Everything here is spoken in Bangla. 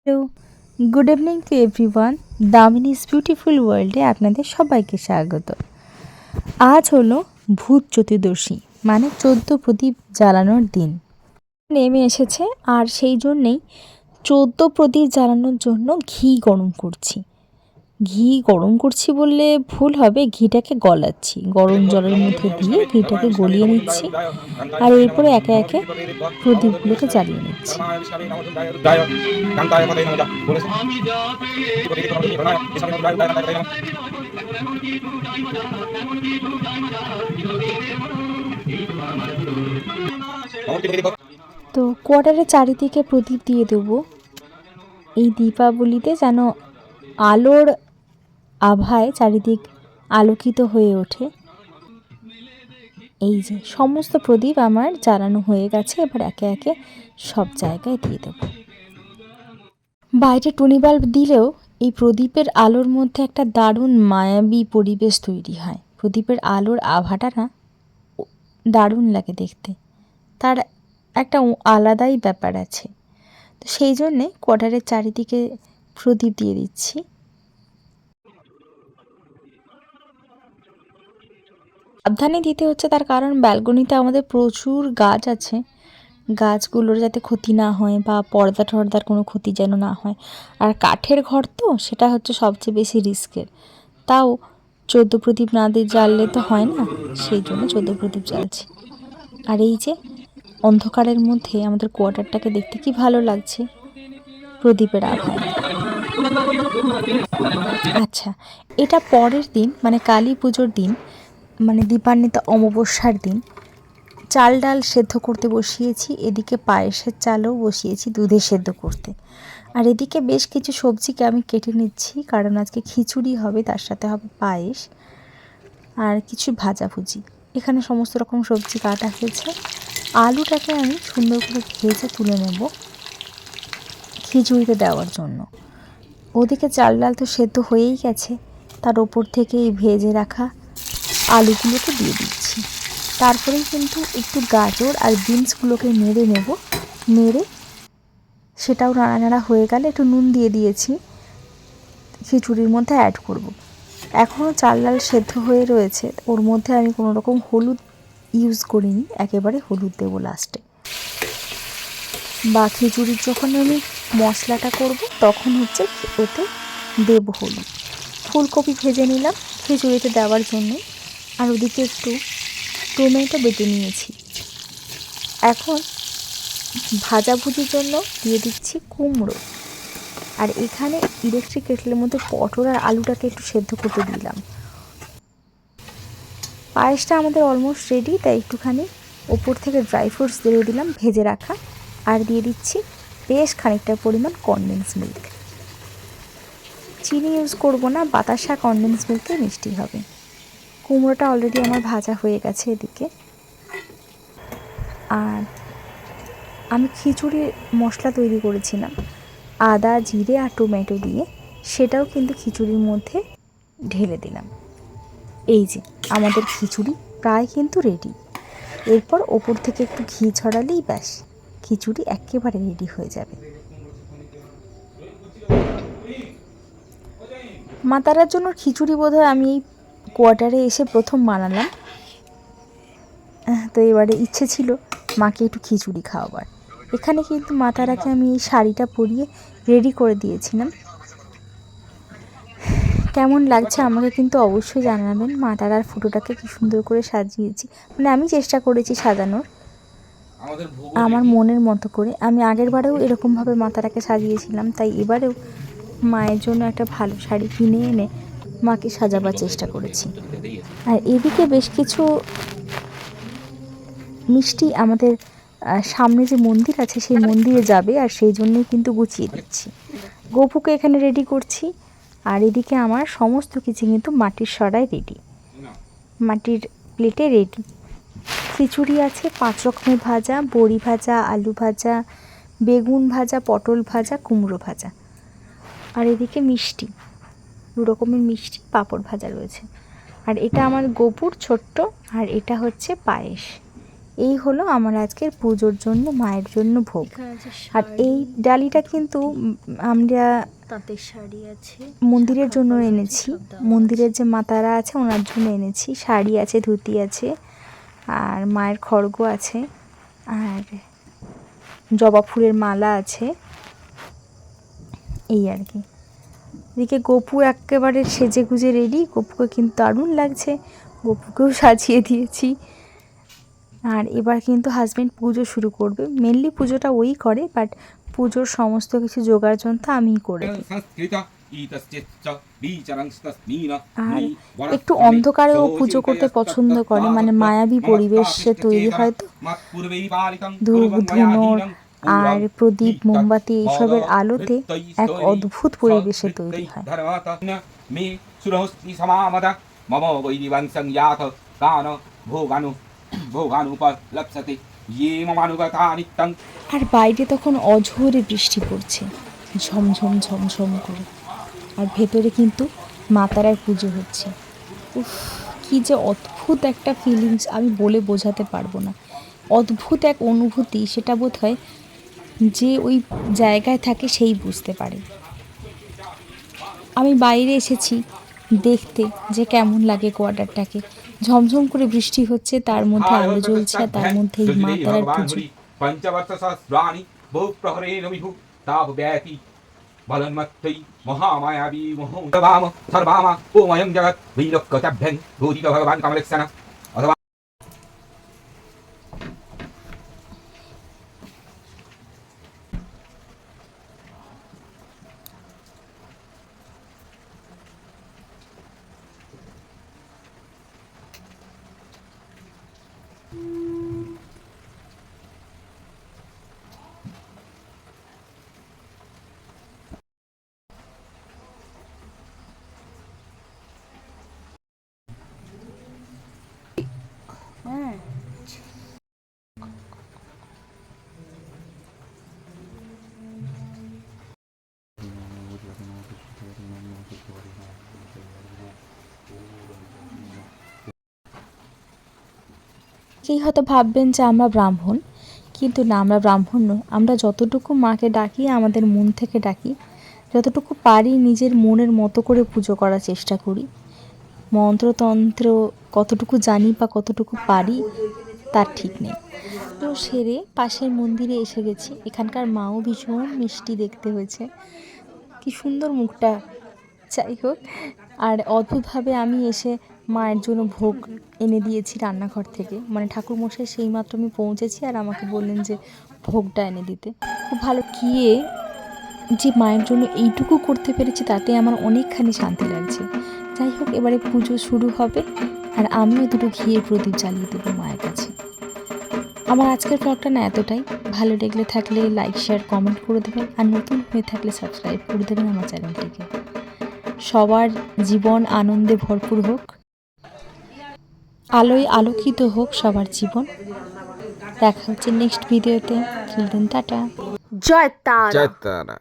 Hello, good evening to everyone. Damini's beautiful ওয়ার্ল্ডে আপনাদের সবাইকে স্বাগত। আজ হলো ভূত চতুর্দশী, মানে 14 প্রদীপ জ্বালানোর দিন নেমে এসেছে। আর সেই জন্যেই 14 প্রদীপ জ্বালানোর জন্য ঘি গরম করছি বললে ভুল হবে, ঘিটাকে গলাচ্ছি। গরম জলের মধ্যে দিয়ে ঘিটাকে গলিয়ে নিচ্ছি, আর এরপরে একে একে প্রদীপগুলোকে জ্বালিয়ে নিচ্ছি। তো কোয়ার্টারের চারিদিকে প্রদীপ দিয়ে দেবো। এই দীপাবলিতে যেন আলোর আভায় চারিদিক আলোকিত হয়ে ওঠে। এই যে সমস্ত প্রদীপ আমার জ্বালানো হয়ে গেছে, এবার একে একে সব জায়গায় দিয়ে দেবো। বাইরে টুনি বাল্ব দিলেও এই প্রদীপের আলোর মধ্যে একটা দারুণ মায়াবী পরিবেশ তৈরি হয়। প্রদীপের আলোর আভাটা না দারুণ লাগে দেখতে, তার একটা আলাদাই ব্যাপার আছে। তো সেই জন্যে কোয়ার্টারের চারিদিকে প্রদীপ দিয়ে দিচ্ছি। সাবধানে দিতে হচ্ছে, তার কারণ ব্যালকনিতে আমাদের প্রচুর গাছ আছে। গাছগুলোর যাতে ক্ষতি না হয় বা পর্দা টর্দার কোনো ক্ষতি যেন না হয়। আর কাঠের ঘর তো, সেটা হচ্ছে সবচেয়ে বেশি রিস্কের। তাও 14 প্রদীপ না দিয়ে জ্বাললে তো হয় না, সেই জন্য 14 প্রদীপ জ্বালছি। আর এই যে অন্ধকারের মধ্যে আমাদের কোয়ার্টারটাকে দেখতে কি ভালো লাগছে প্রদীপের আভায়। আচ্ছা, এটা পরের দিন, মানে কালী পুজোর দিন, মানে দীপান্বিতা অমাবস্যার দিন চাল ডাল সেদ্ধ করতে বসিয়েছি। এদিকে পায়েসের চালও বসিয়েছি দুধে সেদ্ধ করতে। আর এদিকে বেশ কিছু সবজিকে আমি কেটে নিচ্ছি, কারণ আজকে খিচুড়ি হবে, তার সাথে হবে পায়েস আর কিছু ভাজাভুজি। এখানে সমস্ত রকম সবজি কাটা হয়েছে। আলুটাকে আমি সুন্দর করে ভেজে তুলে নেব খিচুড়িতে দেওয়ার জন্য। ওদিকে চাল ডাল তো সেদ্ধ হয়েই গেছে, তার ওপর থেকে এই ভেজে রাখা আলুগুলোকে দিয়ে দিচ্ছি। তারপরেই কিন্তু একটু গাজর আর বিনসগুলোকে নেড়ে নেব। নেড়ে সেটাও নাড়ানাড়া হয়ে গেলে একটু নুন দিয়ে দিয়েছি, খিচুড়ির মধ্যে অ্যাড করব। এখনও চাল ডাল সেদ্ধ হয়ে রয়েছে, ওর মধ্যে আমি কোনো রকম হলুদ ইউজ করিনি, একেবারে হলুদ দেবো লাস্টে। বা খিচুড়ির যখন আমি মশলাটা করব তখন হচ্ছে ওতে দেব হলুদ। ফুলকপি ভেজে নিলাম খিচুড়িতে দেওয়ার জন্য। আর ওদিকে একটু টমেটো বেটে নিয়েছি। এখন ভাজাভুজির জন্য দিয়ে দিচ্ছি কুমড়ো। আর এখানে ইলেকট্রিক কেটলের মধ্যে পটল আর আলুটাকে একটু সেদ্ধ করতে দিলাম। পায়েসটা আমাদের অলমোস্ট রেডি, তাই একটুখানি ওপর থেকে ড্রাই ফ্রুটস দিয়ে দিলাম ভেজে রাখা। আর দিয়ে দিচ্ছি বেশ খানিকটা পরিমাণ কনডেন্স মিল্ক। চিনি ইউজ করব না, বাতাসা কনডেন্স মিল্কে মিষ্টি হবে। কুমড়োটা অলরেডি আমার ভাজা হয়ে গেছে এদিকে। আর আমি খিচুড়ির মশলা তৈরি করেছিলাম আদা জিরে আর টমেটো দিয়ে, সেটাও কিন্তু খিচুড়ির মধ্যে ঢেলে দিলাম। এই যে আমাদের খিচুড়ি প্রায় কিন্তু রেডি। এরপর ওপর থেকে একটু ঘি ছড়ালেই ব্যাস খিচুড়ি একেবারে রেডি হয়ে যাবে। মা তারার জন্য খিচুড়ি বোধহয় আমি এই কোয়ার্টারে এসে প্রথম বানালাম। তো এবারে ইচ্ছে ছিল মাকে একটু খিচুড়ি খাওয়াবার। এখানে কিন্তু মা তারাকে আমি এই শাড়িটা পরিয়ে রেডি করে দিয়েছিলাম। কেমন লাগছে আমাকে কিন্তু অবশ্যই জানাবেন। মা তারার ফটোটাকে কি সুন্দর করে সাজিয়েছি, মানে আমি চেষ্টা করেছি সাজানোর আমার মনের মতো করে। আমি আগের বারেও এরকমভাবে মা তারাকে সাজিয়েছিলাম, তাই এবারেও মায়ের জন্য একটা ভালো শাড়ি কিনে এনে মাকে সাজাবার চেষ্টা করেছি। আর এদিকে বেশ কিছু মিষ্টি আমাদের সামনে যে মন্দির আছে সেই মন্দিরে যাবে, আর সেই জন্যই কিন্তু গুছিয়ে দিচ্ছি। গোপুকে এখানে রেডি করছি। আর এদিকে আমার সমস্ত কিছু কিন্তু মাটির সরাই রেডি, মাটির প্লেটে রেডি। খিচুড়ি আছে 5 রকমের ভাজা, বড়ি ভাজা, আলু ভাজা, বেগুন ভাজা, পটল ভাজা, কুমড়ো ভাজা। আর এদিকে মিষ্টি, 2 রকমের মিষ্টি, পাঁপড় ভাজা রয়েছে। আর এটা আমার গোপুর ছোট্ট, আর এটা হচ্ছে পায়েস। এই হলো আমার আজকের পুজোর জন্য মায়ের জন্য ভোগ। আর এই ডালিটা কিন্তু আমরা তাঁতের শাড়ি আছে, মন্দিরের জন্য এনেছি, মন্দিরের যে মাতারা আছে ওনার জন্য এনেছি। শাড়ি আছে, ধুতি আছে, আর মায়ের খড়গ আছে, আর জবা ফুলের মালা আছে, এই আর কি। এদিকে গপু একেবারে সেজে গুজে রেডি, গপুকে কিন্তু দারুণ লাগছে, গপুকেও সাজিয়ে দিয়েছি। আর এবার কিন্তু হাজব্যান্ড পুজো শুরু করবে। মেনলি পুজোটা ওই করে, বাট পুজোর সমস্ত কিছু জোগাড় যন্ত্র আমিই করে দিই। আর একটু অন্ধকারেও পুজো করতে পছন্দ করে, মানে মায়াবী পরিবেশে তৈরি হয় তো, ধূপ ধুনোর আর প্রদীপ মোমবাতি এইসবের আলোতে এক অদ্ভুত পরিবেশে তৈরি হয়। আর বাইরে তখন অঝোরে বৃষ্টি পড়ছে, ঝমঝম ঝমঝম করে, আর ভেতরে কিন্তু মাতারার পুজো হচ্ছে। উফ, কি যে অদ্ভুত একটা ফিলিংস, আমি বলে বোঝাতে পারবো না। অদ্ভুত এক অনুভূতি, সেটা বোধ হয় যে ওই জায়গায় থাকে সেই বুঝতে পারে। আমি বাইরে এসেছি দেখতে যে কেমন লাগে কোয়ার্টারটাকে। ঝমঝম করে বৃষ্টি হচ্ছে, তার মধ্যে আলো জ্বলছে, আর তার মধ্যে এই মা তারার পুজো। মহামায়াবী সর্বামা ওময়ং জগৎ বৈরক্যভ্যং ভূতিক ভগবান কমলেক্ষণ অথবা কেই হয়তো ভাববেন যে আমরা ব্রাহ্মণ, কিন্তু না, আমরা ব্রাহ্মণ নই। আমরা যতটুকু মাকে ডাকি আমাদের মন থেকে ডাকি, যতটুকু পারি নিজের মনের মতো করে পুজো করার চেষ্টা করি। মন্ত্রতন্ত্র কতটুকু জানি বা কতটুকু পারি তার ঠিক নেই। তো সেরে পাশের মন্দিরে এসে গেছি। এখানকার মাও ভীষণ মিষ্টি দেখতে হয়েছে, কি সুন্দর মুখটা। যাই হোক, আর অদ্ভুতভাবে আমি এসে মায়ের জন্য ভোগ এনে দিয়েছি রান্নাঘর থেকে, মানে ঠাকুরমশাই সেইমাত্র আমি পৌঁছেছি আর আমাকে বললেন যে ভোগটা এনে দিতে। খুব ভালো, গিয়ে যে মায়ের জন্য এইটুকু করতে পেরেছি তাতে আমার অনেকখানি শান্তি লাগছে। যাই হোক, এবারে পুজো শুরু হবে, আর আমিও দুটো ঘিয়ের প্রদীপ জ্বালিয়ে দেবো মায়ের কাছে। আমার আজকের ব্লগটা না এতটাই। ভালো লাগলে থাকলে লাইক শেয়ার কমেন্ট করে দেবেন, আর নতুন হয়ে থাকলে সাবস্ক্রাইব করে দেবেন আমার চ্যানেলটিকে। সবার জীবন আনন্দে ভরপুর হোক, আলোয় আলোকিত হোক সবার জীবন। দেখা হচ্ছে নেক্সট ভিডিওতে। টাটা। জয় তারা। জয় তারা।